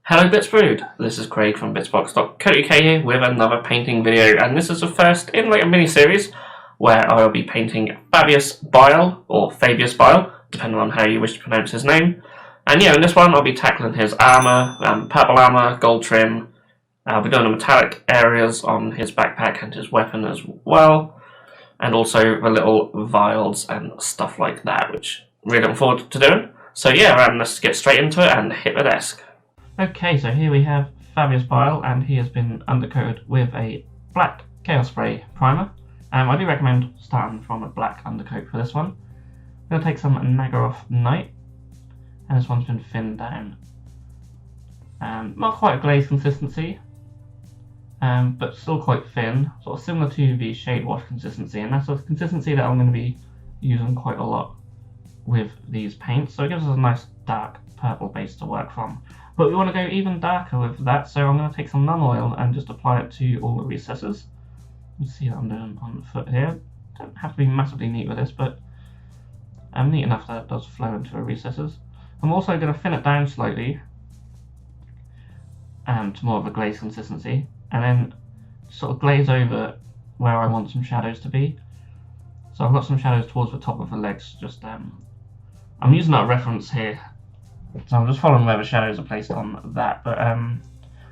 Hello Bitsbrood, this is Craig from Bitzbox.co.uk here with another painting video, and this is the first in like a mini-series where I will be painting Fabius Bile, or Fabius Bile, depending on how you wish to pronounce his name. And yeah, in this one I'll be tackling his armour, purple armour, gold trim. I'll be doing the metallic areas on his backpack and his weapon as well, and also the little vials and stuff like that, which I'm really looking forward to doing. So yeah, let's get straight into it and hit the desk. Okay, so here we have Fabius Bile, and he has been undercoated with a black Chaos Spray primer. I do recommend starting from a black undercoat for this one. I'm going to take some Nagaroth Night, and this one's been thinned down. Not quite a glaze consistency, but still quite thin, sort of similar to the shade wash consistency, and that's a consistency that I'm going to be using quite a lot with these paints, so it gives us a nice dark purple base to work from. But we want to go even darker with that, so I'm going to take some nun oil and just apply it to all the recesses. You can see that I'm doing on the foot here. Don't have to be massively neat with this, but I'm neat enough that it does flow into the recesses. I'm also going to thin it down slightly to more of a glaze consistency, and then sort of glaze over where I want some shadows to be. So I've got some shadows towards the top of the legs. Just I'm using that reference here, so I'm just following where the shadows are placed on that. But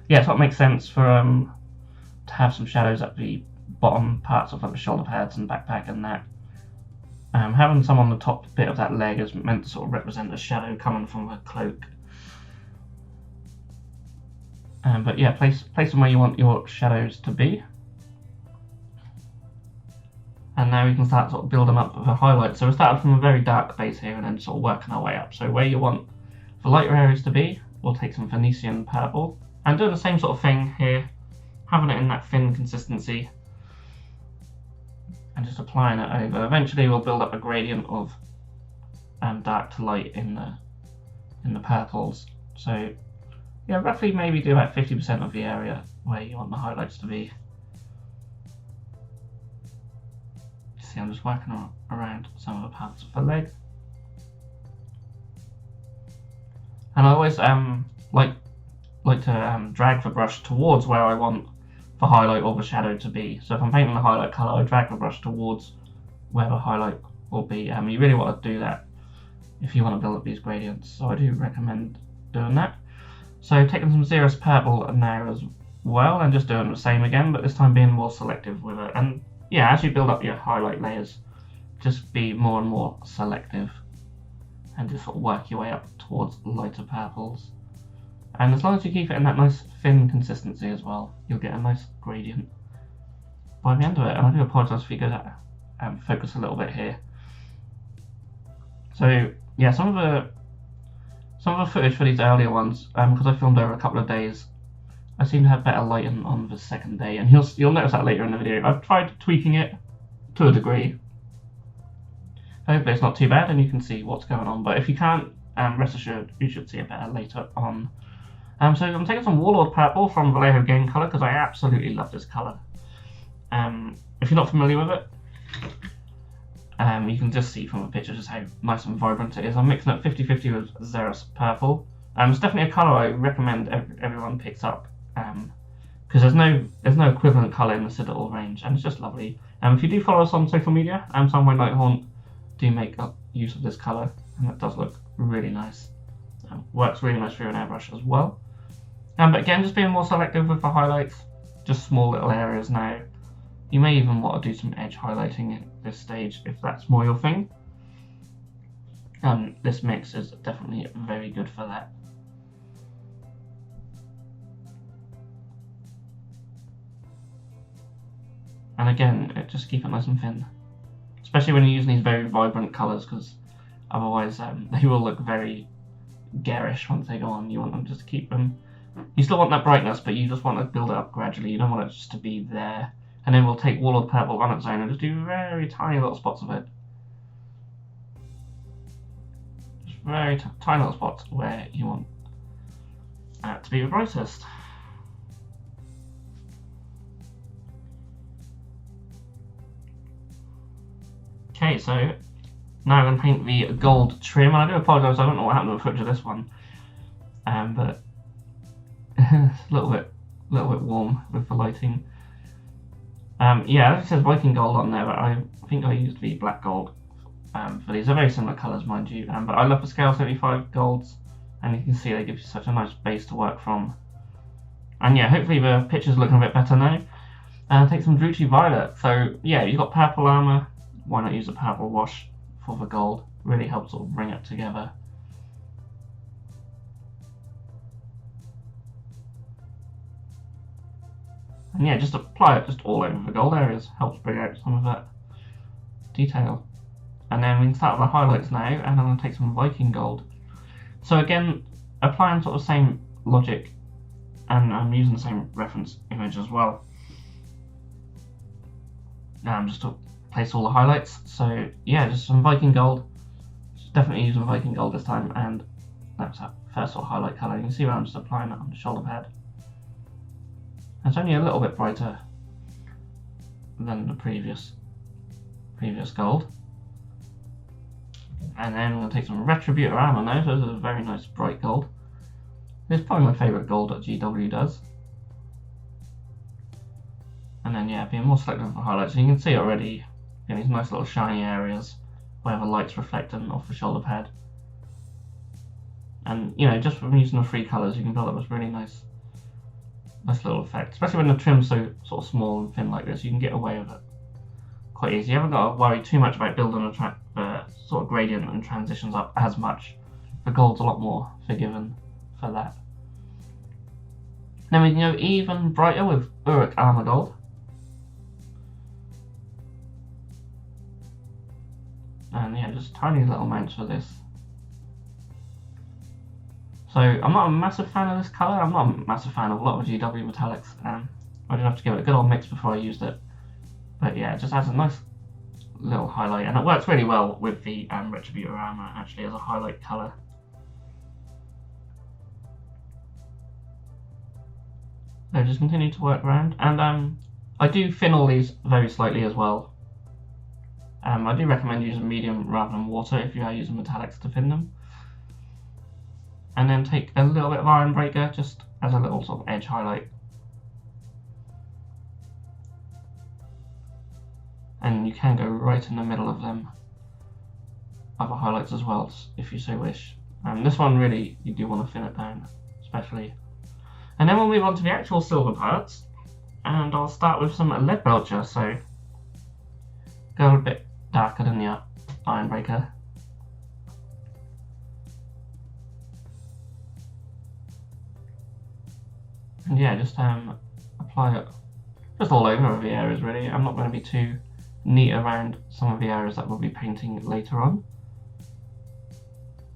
yeah, so it makes sense for to have some shadows at the bottom parts of like the shoulder pads and backpack and that. Having some on the top bit of that leg is meant to sort of represent a shadow coming from the cloak. But yeah, place them where you want your shadows to be. And now we can start sort of building up the highlights. So we started from a very dark base here and then sort of working our way up. So where you want the lighter areas to be, we'll take some Venetian purple and doing the same sort of thing here, having it in that thin consistency and just applying it over. Eventually we'll build up a gradient of dark to light in the purples. So yeah, roughly maybe do about 50% of the area where you want the highlights to be. See, I'm just working around some of the parts of the leg. And I always like to drag the brush towards where I want the highlight or the shadow to be. So if I'm painting the highlight colour, I drag the brush towards where the highlight will be. You really want to do that if you want to build up these gradients. So I do recommend doing that. So taking some Xeris purple now as well, and just doing the same again, but this time being more selective with it. And yeah, as you build up your highlight layers, just be more and more selective and just sort of work your way up towards lighter purples. And as long as you keep it in that nice thin consistency as well, you'll get a nice gradient by the end of it. And I do apologise if you go to focus a little bit here. So yeah, some of the footage for these earlier ones, because I filmed over a couple of days, I seem to have better lighting on the second day, and you'll notice that later in the video. I've tried tweaking it to a degree. Hopefully it's not too bad and you can see what's going on, but if you can't, rest assured you should see it better later on. So I'm taking some Warlord Purple from Vallejo Game Colour because I absolutely love this colour. If you're not familiar with it, you can just see from the picture just how nice and vibrant it is. I'm mixing it 50-50 with Xeris Purple. It's definitely a colour I recommend everyone picks up, because there's no equivalent colour in the Citadel range, and it's just lovely. If you do follow us on social media, Sunway Nighthaunt do make up use of this colour, and it does look really nice. Works really nice through an airbrush as well. But again, just being more selective with the highlights, just small little areas now. You may even want to do some edge highlighting at this stage if that's more your thing. This mix is definitely very good for that. And again, just keep it nice and thin, especially when you're using these very vibrant colours, because otherwise they will look very garish once they go on. You want them just to keep them. You still want that brightness, but you just want to build it up gradually. You don't want it just to be there. And then we'll take Warlord Purple on its own and just do very tiny little spots of it. Just very tiny little spots where you want to be the brightest. Okay, so now I'm going to paint the gold trim, and I do apologise, I don't know what happened to the footage of this one, but It's a little bit warm with the lighting. Yeah, it says Viking gold on there, but I think I used the black gold for these. They're very similar colours, mind you. But I love the scale 75 golds, and you can see they give you such a nice base to work from. And yeah, hopefully the picture's looking a bit better now. Take some Druchii Violet. So yeah, you've got purple armour. Why not use a purple wash for the gold? Really helps sort of bring it together. And yeah, just apply it just all over the gold areas. Helps bring out some of that detail. And then we can start with the highlights now, and I'm going to take some Viking gold. So again, applying sort of same logic, and I'm using the same reference image as well. Just to place all the highlights. So yeah, just some Viking gold. Just definitely using Viking gold this time, and that's that first sort of highlight colour. You can see where I'm just applying it on the shoulder pad. It's only a little bit brighter than the previous gold. And then we're going to take some Retributor Armour now. So this is a very nice bright gold. It's probably my favourite gold that GW does. And then yeah, being more selective for highlights. So you can see already these nice little shiny areas where the light's reflecting off the shoulder pad. And you know, just from using the three colours, you can build up this really nice little effect. Especially when the trim's so sort of small and thin like this, you can get away with it quite easy. You haven't got to worry too much about building the sort of gradient and transitions up as much. The gold's a lot more forgiven for that. Then we can go even brighter with Uruk Armour Gold. And yeah, just tiny little amounts for this. So I'm not a massive fan of this colour. I'm not a massive fan of a lot of GW Metalics. I did have to give it a good old mix before I used it. But yeah, it just adds a nice little highlight, and it works really well with the Retributor Armour actually as a highlight colour. So just continue to work around, and I do thin all these very slightly as well. I do recommend using medium rather than water if you are using metallics to thin them. And then take a little bit of Iron Breaker just as a little sort of edge highlight. And you can go right in the middle of them other highlights as well if you so wish. This one really, you do want to thin it down especially. And then we'll move on to the actual silver parts, and I'll start with some Lead Belcher. So go a bit darker than the Iron Breaker. And yeah, just apply it just all over the areas really. I'm not going to be too neat around some of the areas that we'll be painting later on.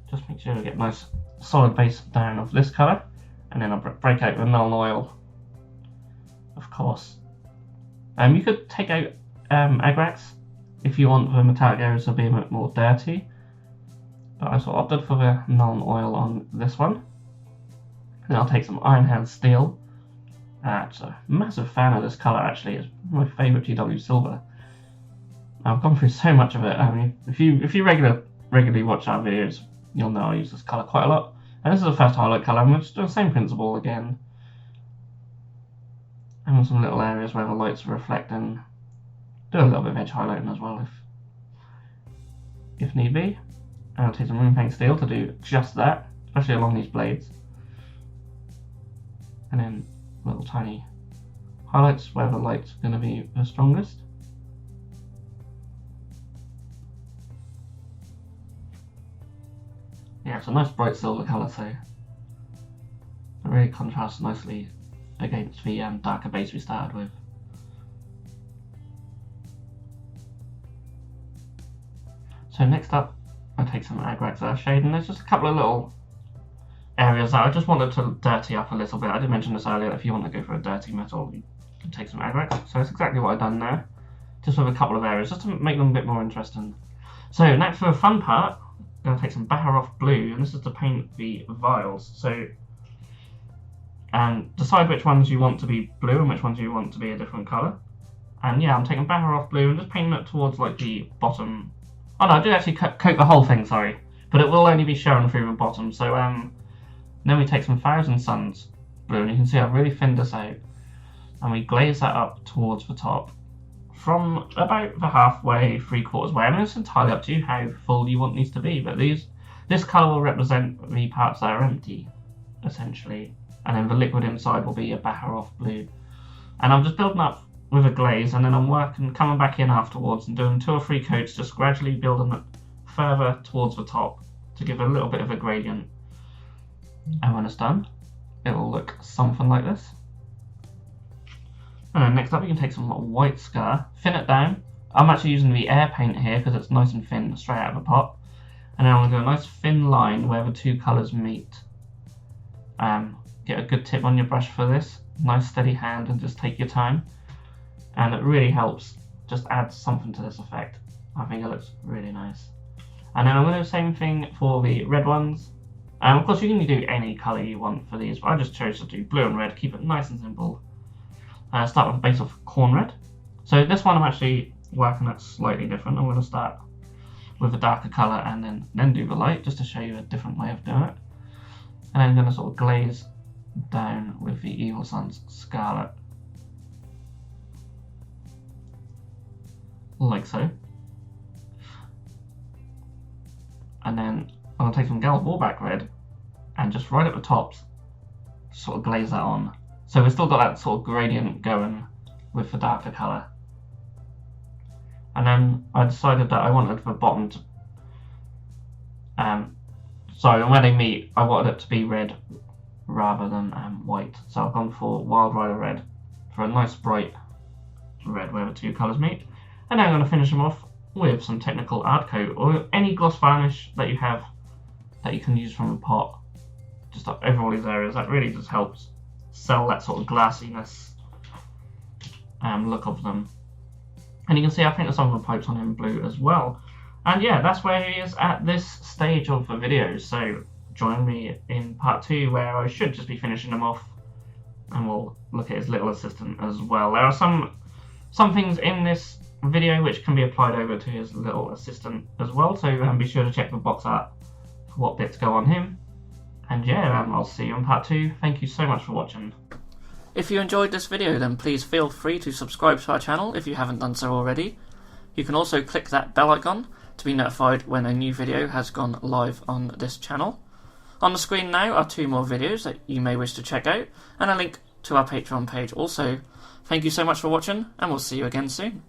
Just make sure to get nice solid base down of this colour, and then I'll break out the Nuln Oil, of course. You could take out Agrax if you want the metallic areas to be a bit more dirty, but I sort of opted for the Nuln Oil on this one. And I'll take some Iron Hand Steel. I'm a massive fan of this colour actually. It's my favourite GW silver. I've gone through so much of it. I mean, if you regularly watch our videos, you'll know I use this colour quite a lot. And this is the first highlight colour. I'm just doing the same principle again. And on some little areas where the lights are reflecting, do a little bit of edge highlighting as well if need be. And I'll take some Rune Paint Steel to do just that, especially along these blades. And then little tiny highlights where the light's going to be the strongest. Yeah, it's a nice bright silver colour, so it really contrasts nicely against the darker base we started with. So next up, I take some Agrax Earthshade, and there's just a couple of little areas that I just wanted to dirty up a little bit. I did mention this earlier, if you want to go for a dirty metal, you can take some Agrax. So that's exactly what I've done there, just with a couple of areas, just to make them a bit more interesting. So next for the fun part, I'm going to take some Baharroth Blue, and this is to paint the vials. So decide which ones you want to be blue and which ones you want to be a different colour. And yeah, I'm taking Baharroth Blue and just painting it towards like the bottom. Oh no, I did actually coat the whole thing, sorry. But it will only be shown through the bottom. So then we take some Thousand Suns blue, and you can see I've really thinned this out, and we glaze that up towards the top from about the halfway, 3/4 way. I mean, it's entirely up to you how full you want these to be, but this colour will represent the parts that are empty, essentially, and then the liquid inside will be a batter off blue. And I'm just building up with a glaze, and then I'm coming back in afterwards and doing 2 or 3 coats, just gradually building it further towards the top to give a little bit of a gradient. And when it's done, it will look something like this. And then next up, you can take some white scar, thin it down. I'm actually using the air paint here because it's nice and thin straight out of the pot. And then I'm going to do a nice thin line where the 2 colours meet. Get a good tip on your brush for this. Nice steady hand and just take your time. And it really helps just add something to this effect. I think it looks really nice. And then I'm going to do the same thing for the red ones. Of course, you can do any colour you want for these, but I just chose to do blue and red, keep it nice and simple. Start with a base of corn red. So this one I'm actually working at slightly different. I'm going to start with a darker colour and then do the light, just to show you a different way of doing it. And then I'm going to sort of glaze down with the Evil Sun's Scarlet. Like so. And then I'm going to take some Gal's Warback red and just right at the tops, sort of glaze that on. So we've still got that sort of gradient going with the darker colour. And then I decided that I wanted the bottom to... when they meet, I wanted it to be red rather than white. So I've gone for Wild Rider red for a nice bright red where the 2 colours meet. And now I'm going to finish them off with some technical art coat or any gloss varnish that you have that you can use from the pot, just over all these areas. That really just helps sell that sort of glassiness look of them. And you can see I painted some of the pipes on in blue as well. And yeah, that's where he is at this stage of the video. So join me in part 2 where I should just be finishing them off, and we'll look at his little assistant as well. There are some things in this video which can be applied over to his little assistant as well, so be sure to check the box art for what bits go on him. And yeah, I'll see you in part 2. Thank you so much for watching. If you enjoyed this video, then please feel free to subscribe to our channel if you haven't done so already. You can also click that bell icon to be notified when a new video has gone live on this channel. On the screen now are 2 more videos that you may wish to check out, and a link to our Patreon page also. Thank you so much for watching, and we'll see you again soon.